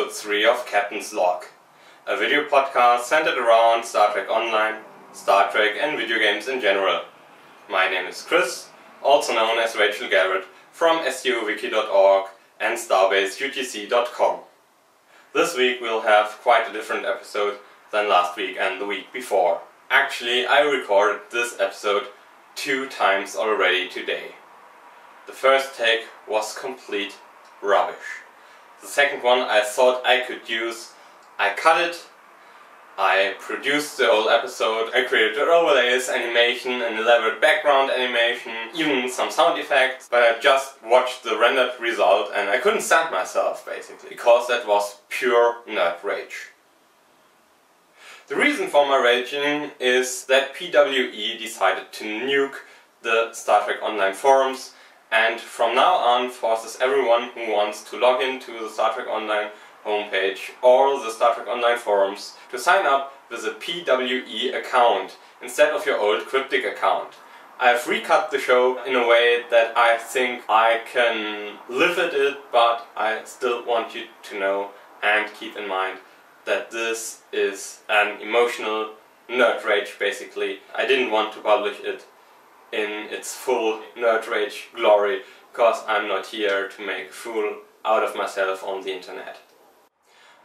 episode 3 of Captain's Log, a video podcast centered around Star Trek Online, Star Trek and video games in general. My name is Chris, also known as Rachel Garrett, from stowiki.org and starbaseutc.com. This week we'll have quite a different episode than last week and the week before. Actually, I recorded this episode 2 times already today. The first take was complete rubbish. The second one I thought I could use. I cut it, I produced the whole episode, I created overlays, animation, an elaborate background animation, even some sound effects, but I just watched the rendered result and I couldn't stand myself basically, because that was pure nerd rage. The reason for my raging is that PWE decided to nuke the Star Trek Online forums and from now on forces everyone who wants to log into the Star Trek Online homepage or the Star Trek Online forums to sign up with a PWE account instead of your old Cryptic account. I've recut the show in a way that I think I can live with it, but I still want you to know and keep in mind that this is an emotional nerd rage basically. I didn't want to publish it in its full nerd rage glory, because I'm not here to make a fool out of myself on the internet.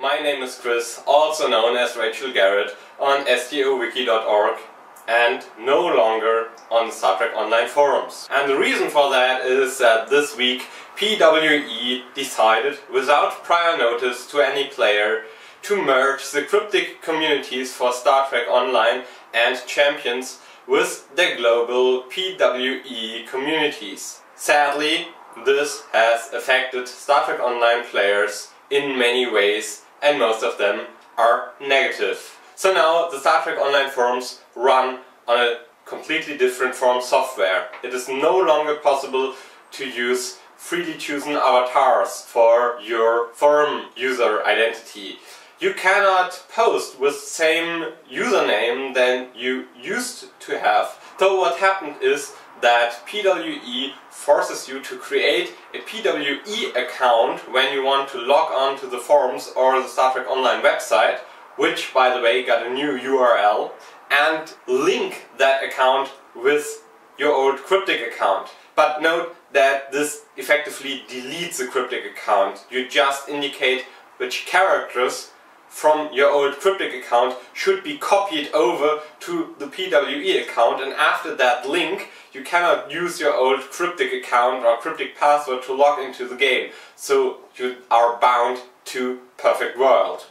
My name is Chris, also known as Rachel Garrett, on stowiki.org and no longer on the Star Trek Online forums. And the reason for that is that this week PWE decided, without prior notice to any player, to merge the Cryptic communities for Star Trek Online and Champions with the global PWE communities. Sadly, this has affected Star Trek Online players in many ways, and most of them are negative. So now the Star Trek Online forums run on a completely different forum software. It is no longer possible to use freely chosen avatars for your forum user identity. You cannot post with the same username than you used to have. So what happened is that PWE forces you to create a PWE account when you want to log on to the forums or the Star Trek Online website, which by the way got a new URL, and link that account with your old Cryptic account. But note that this effectively deletes the Cryptic account. You just indicate which characters from your old Cryptic account should be copied over to the PWE account, and after that link you cannot use your old Cryptic account or Cryptic password to log into the game, so you are bound to Perfect World.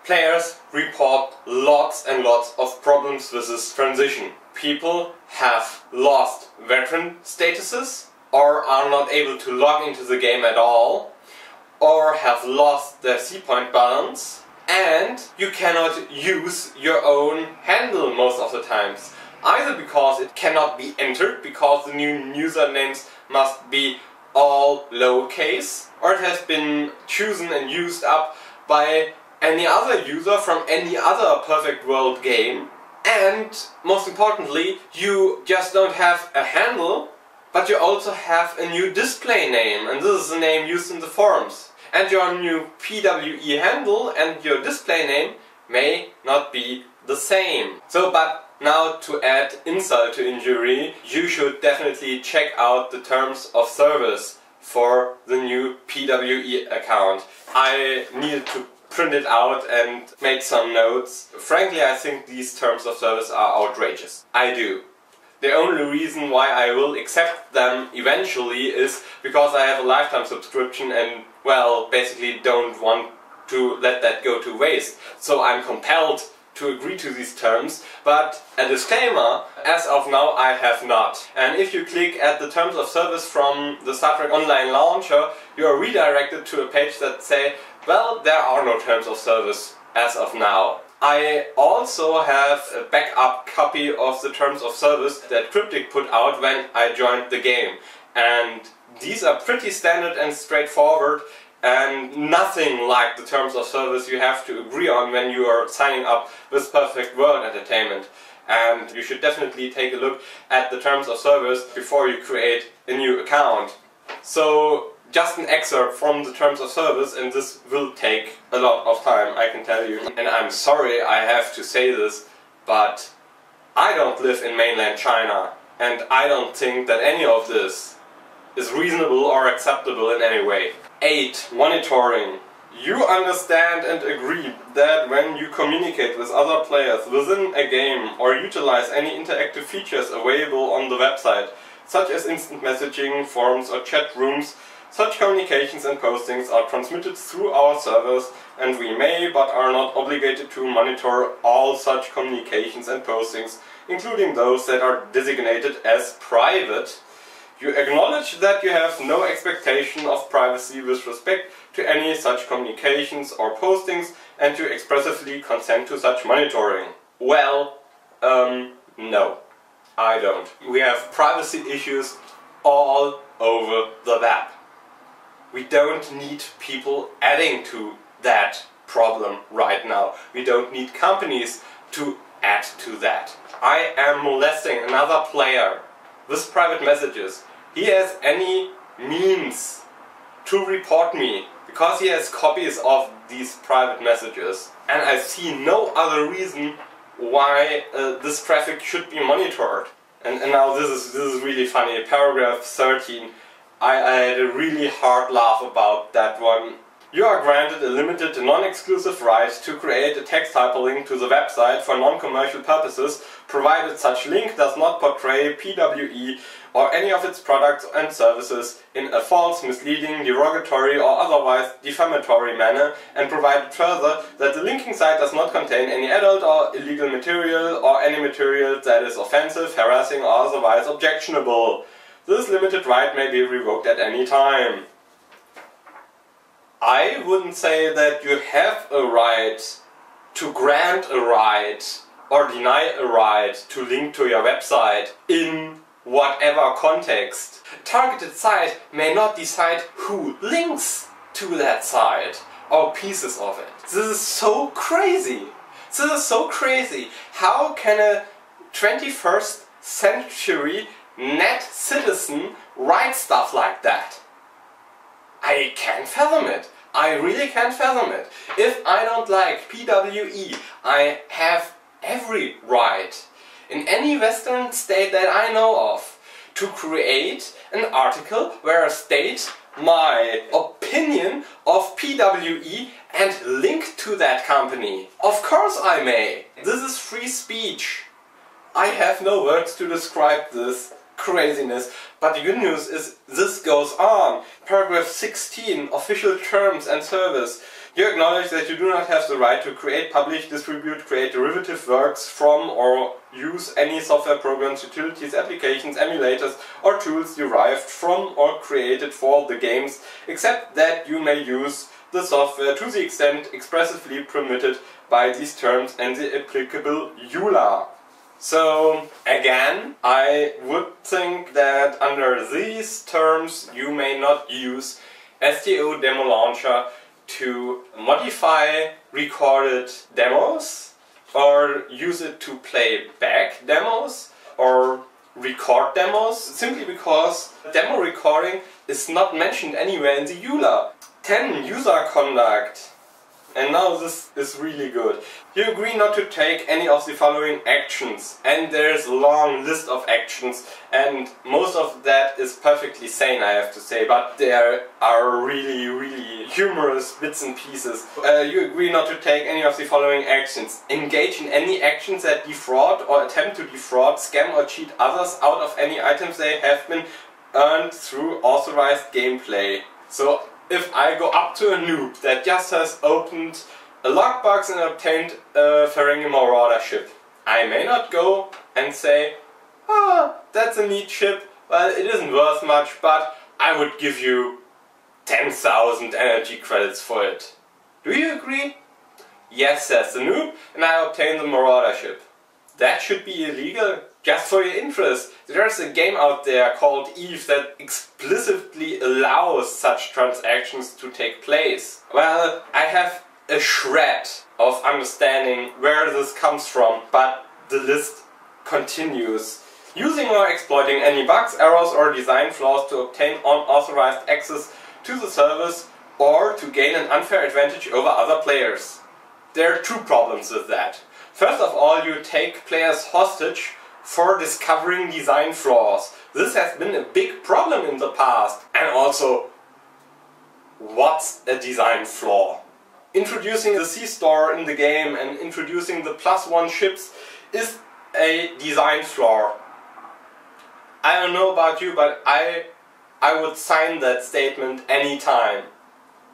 Players report lots and lots of problems with this transition. People have lost veteran statuses, or are not able to log into the game at all, or have lost their C-point balance, and you cannot use your own handle most of the times. Either because it cannot be entered, because the new usernames must be all lowercase, or it has been chosen and used up by any other user from any other Perfect World game. And most importantly, you just don't have a handle, but you also have a new display name, and this is the name used in the forums. And your new PWE handle and your display name may not be the same. But now to add insult to injury, you should definitely check out the terms of service for the new PWE account. I needed to print it out and make some notes. Frankly, I think these terms of service are outrageous. I do. The only reason why I will accept them eventually is because I have a lifetime subscription and, well, basically don't want to let that go to waste. So I'm compelled to agree to these terms, but a disclaimer, as of now I have not. And if you click at the terms of service from the Star Trek Online launcher, you are redirected to a page that say, well, there are no terms of service as of now. I also have a backup copy of the terms of service that Cryptic put out when I joined the game. And these are pretty standard and straightforward, and nothing like the terms of service you have to agree on when you are signing up with Perfect World Entertainment. And you should definitely take a look at the terms of service before you create a new account. So just an excerpt from the terms of service, and this will take a lot of time, I can tell you. And I'm sorry I have to say this, but I don't live in mainland China, and I don't think that any of this is reasonable or acceptable in any way. 8. Monitoring. You understand and agree that when you communicate with other players within a game or utilize any interactive features available on the website, such as instant messaging, forums or chat rooms, such communications and postings are transmitted through our servers, and we may but are not obligated to monitor all such communications and postings, including those that are designated as private. You acknowledge that you have no expectation of privacy with respect to any such communications or postings, and you expressively consent to such monitoring. Well, no, I don't. We have privacy issues all over the web. We don't need people adding to that problem right now. We don't need companies to add to that. I am molesting another player with private messages. He has any means to report me because he has copies of these private messages, and I see no other reason why this traffic should be monitored. And now this is really funny. Paragraph 13. I had a really hard laugh about that one. You are granted a limited non-exclusive right to create a text hyperlink to the website for non-commercial purposes, provided such link does not portray PWE or any of its products and services in a false, misleading, derogatory or otherwise defamatory manner, and provided further that the linking site does not contain any adult or illegal material or any material that is offensive, harassing or otherwise objectionable. This limited right may be revoked at any time. I wouldn't say that you have a right to grant a right or deny a right to link to your website in whatever context. A targeted site may not decide who links to that site or pieces of it. This is so crazy. This is so crazy. How can a 21st century net citizen write stuff like that? I can't fathom it. I really can't fathom it. If I don't like PWE, I have every right in any Western state that I know of to create an article where I state my opinion of PWE and link to that company. Of course I may. This is free speech. I have no words to describe this craziness, but the good news is this goes on. Paragraph 16, official terms and service. You acknowledge that you do not have the right to create, publish, distribute, create derivative works from or use any software programs, utilities, applications, emulators or tools derived from or created for the games, except that you may use the software to the extent expressively permitted by these terms and the applicable EULA. So, again, I would think that under these terms you may not use STO Demo Launcher to modify recorded demos, or use it to play back demos, or record demos, simply because demo recording is not mentioned anywhere in the EULA. 10. User conduct. And now this is really good. You agree not to take any of the following actions, and there's a long list of actions, and most of that is perfectly sane, I have to say, but there are really humorous bits and pieces. You agree not to take any of the following actions. Engage in any actions that defraud or attempt to defraud, scam or cheat others out of any items they have been earned through authorized gameplay. So if I go up to a noob that just has opened a lockbox and obtained a Ferengi Marauder ship, I may not go and say, "Ah, that's a neat ship, well it isn't worth much, but I would give you 10,000 energy credits for it." Do you agree? Yes, says the noob, and I obtain the Marauder ship. That should be illegal. Just for your interest, there's a game out there called Eve that explicitly allows such transactions to take place. Well, I have a shred of understanding where this comes from, but the list continues. Using or exploiting any bugs, errors or design flaws to obtain unauthorized access to the service or to gain an unfair advantage over other players. There are two problems with that. First of all, you take players hostage for discovering design flaws. This has been a big problem in the past. And also, what's a design flaw? Introducing the C-Store in the game and introducing the +1 ships is a design flaw. I don't know about you, but I would sign that statement anytime.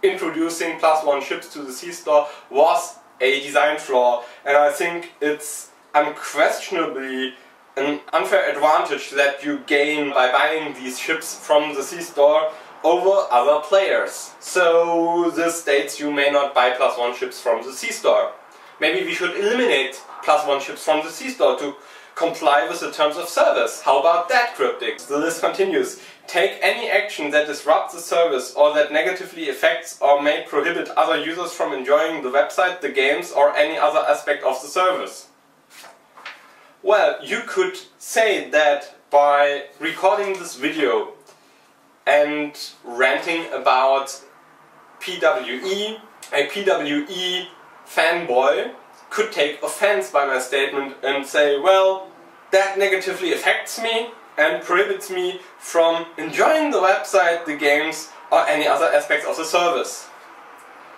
Introducing +1 ships to the C-Store was a design flaw, and I think it's unquestionably an unfair advantage that you gain by buying these ships from the C-Store over other players. So this states you may not buy +1 ships from the C-Store. Maybe we should eliminate +1 ships from the C-Store to comply with the terms of service. How about that, Cryptic? The list continues. Take any action that disrupts the service or that negatively affects or may prohibit other users from enjoying the website, the games, or any other aspect of the service. Well, you could say that by recording this video and ranting about PWE, a PWE fanboy could take offense by my statement and say, well, that negatively affects me and prohibits me from enjoying the website, the games, or any other aspects of the service.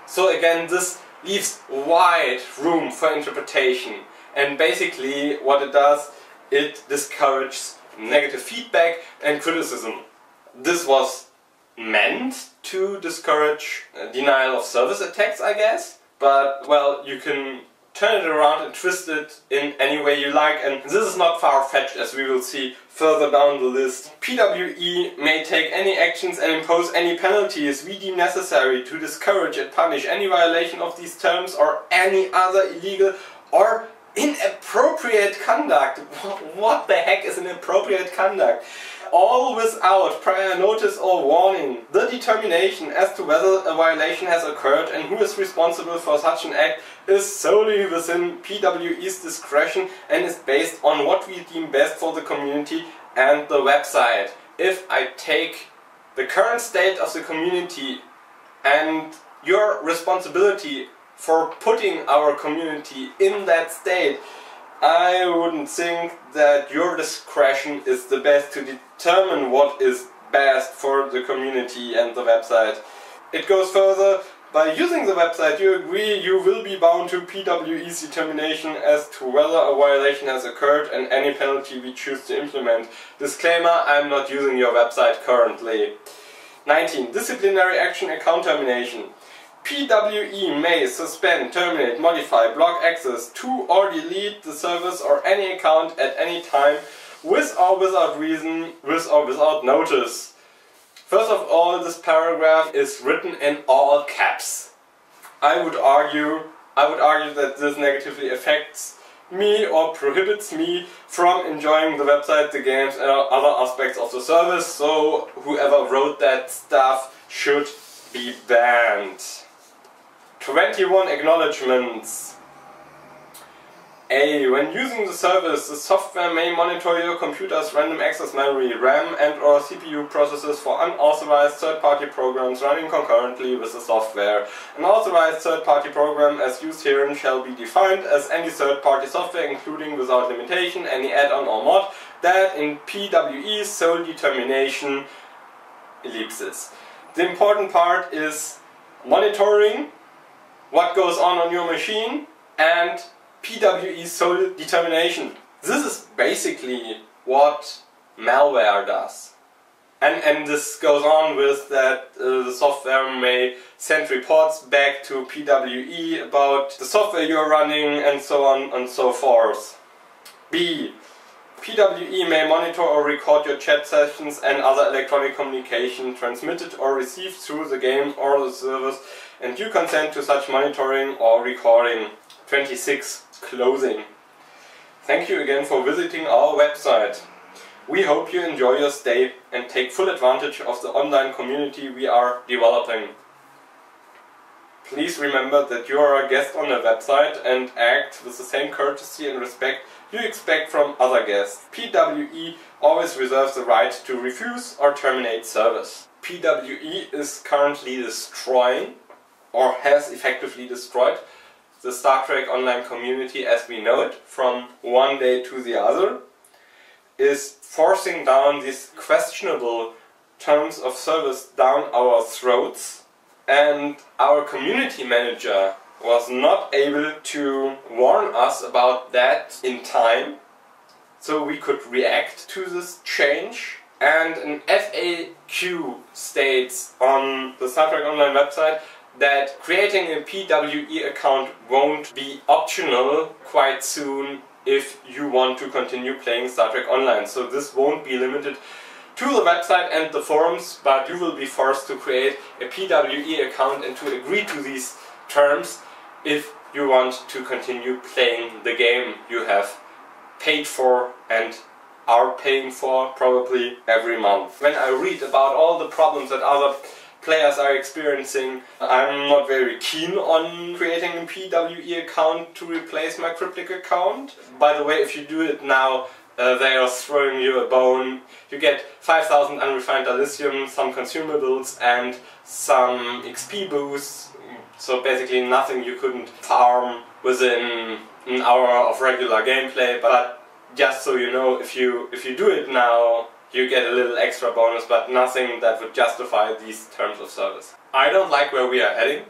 So again, this leaves wide room for interpretation, and basically what it does, it discourages negative feedback and criticism. This was meant to discourage denial of service attacks, I guess, but well, you can turn it around and twist it in any way you like, and this is not far-fetched, as we will see further down the list. PWE may take any actions and impose any penalties we deem necessary to discourage and punish any violation of these terms or any other illegal or inappropriate conduct. What the heck is inappropriate conduct? All without prior notice or warning. The determination as to whether a violation has occurred and who is responsible for such an act is solely within PWE's discretion and is based on what we deem best for the community and the website. If I take the current state of the community and your responsibility for putting our community in that state, I wouldn't think that your discretion is the best to determine what is best for the community and the website. It goes further. By using the website, you agree you will be bound to PWE's determination as to whether a violation has occurred and any penalty we choose to implement. Disclaimer, I'm not using your website currently. 19. Disciplinary action account termination. PWE may suspend, terminate, modify, block access to or delete the service or any account at any time with or without reason, with or without notice. First of all, this paragraph is written in all caps. I would argue that this negatively affects me or prohibits me from enjoying the website, the games, and other aspects of the service, so whoever wrote that stuff should be banned. 21 acknowledgements. A. When using the service, the software may monitor your computer's random access memory, RAM and or CPU processes for unauthorized third-party programs running concurrently with the software. An authorized third-party program as used herein shall be defined as any third-party software, including without limitation any add-on or mod that in PWE's sole determination ellipsis. The important part is monitoring what goes on your machine and PWE's sole determination. This is basically what malware does. And this goes on with that the software may send reports back to PWE about the software you're running and so on and so forth. B. PWE may monitor or record your chat sessions and other electronic communication transmitted or received through the game or the service, and you consent to such monitoring or recording. 26. Closing. Thank you again for visiting our website. We hope you enjoy your stay and take full advantage of the online community we are developing. Please remember that you are a guest on the website and act with the same courtesy and respect you expect from other guests. PWE always reserves the right to refuse or terminate service. PWE is currently destroying, or has effectively destroyed, the Star Trek Online community as we know it from one day to the other, is forcing down these questionable terms of service down our throats, and our community manager was not able to warn us about that in time, so we could react to this change. And an FAQ states on the Star Trek Online website that creating a PWE account won't be optional quite soon if you want to continue playing Star Trek Online. So this won't be limited to the website and the forums, but you will be forced to create a PWE account and to agree to these terms if you want to continue playing the game you have paid for and are paying for probably every month. When I read about all the problems that other players are experiencing, I'm not very keen on creating a PWE account to replace my Cryptic account. By the way, if you do it now, they are throwing you a bone. You get 5,000 unrefined dilithium, some consumables and some XP boosts. So basically nothing you couldn't farm within an hour of regular gameplay, but just so you know, if you do it now, you get a little extra bonus, but nothing that would justify these terms of service. I don't like where we are heading.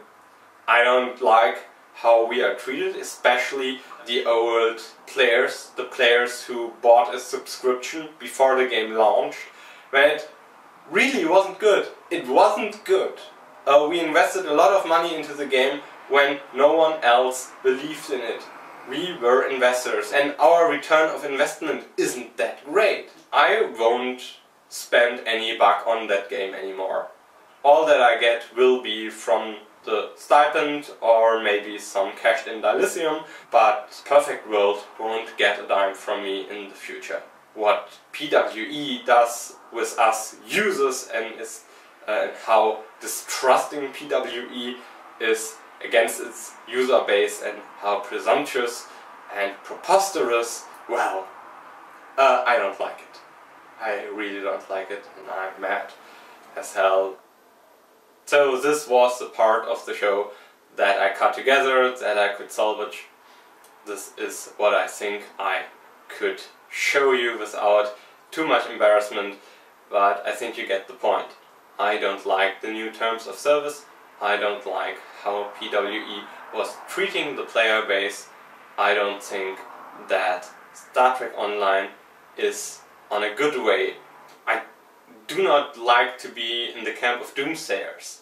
I don't like how we are treated, especially the old players, the players who bought a subscription before the game launched, when it really wasn't good. It wasn't good. We invested a lot of money into the game when no one else believed in it. We were investors and our return of investment isn't that great. I won't spend any buck on that game anymore. All that I get will be from the stipend or maybe some cashed in dilithium, but Perfect World won't get a dime from me in the future. What PWE does with us users and how distrusting PWE is against its user base and how presumptuous and preposterous, well, I don't like it. I really don't like it and I'm mad as hell. So this was the part of the show that I cut together, that I could salvage. This is what I think I could show you without too much embarrassment, but I think you get the point. I don't like the new terms of service. I don't like how PWE was treating the player base. I don't think that Star Trek Online is on a good way. I do not like to be in the camp of doomsayers,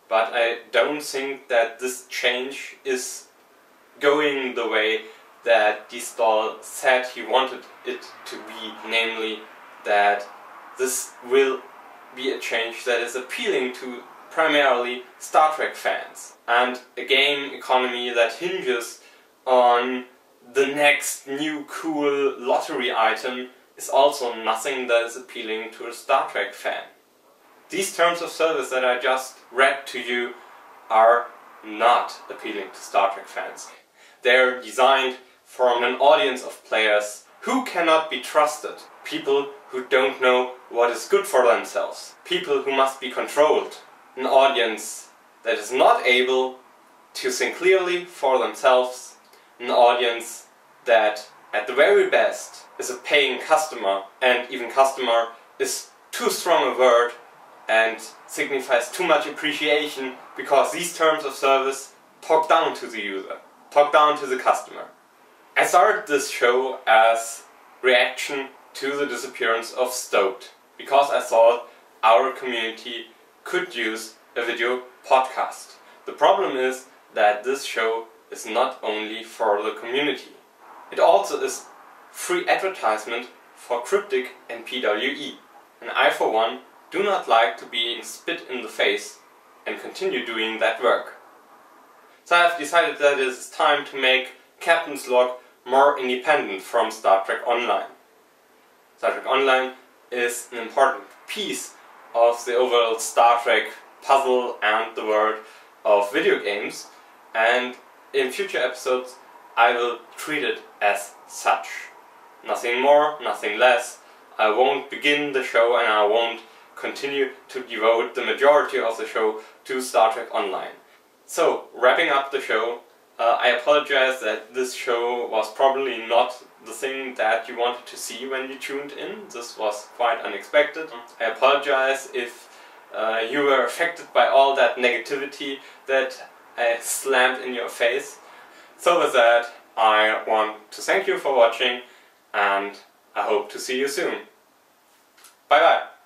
but I don't think that this change is going the way that D. Stahl said he wanted it to be, namely that this will be a change that is appealing to primarily Star Trek fans, and a game economy that hinges on the next new cool lottery item is also nothing that is appealing to a Star Trek fan. These terms of service that I just read to you are not appealing to Star Trek fans. They're designed for an audience of players who cannot be trusted, people who don't know what is good for themselves, people who must be controlled, an audience that is not able to think clearly for themselves, an audience that at the very best is a paying customer, and even customer is too strong a word and signifies too much appreciation, because these terms of service talk down to the user, talk down to the customer. I started this show as reaction to the disappearance of Stoked, because I thought our community could use a video podcast. The problem is that this show is not only for the community. It also is free advertisement for Cryptic and PWE. And I, for one, do not like to be spit in the face and continue doing that work. So I have decided that it is time to make Captain's Log more independent from Star Trek Online. Star Trek Online is an important piece of the overall Star Trek puzzle and the world of video games, and in future episodes I will treat it as such. Nothing more, nothing less. I won't begin the show and I won't continue to devote the majority of the show to Star Trek Online. So, wrapping up the show, I apologize that this show was probably not the thing that you wanted to see when you tuned in. This was quite unexpected. I apologize if you were affected by all that negativity that I slammed in your face. So with that, I want to thank you for watching, and I hope to see you soon. Bye bye!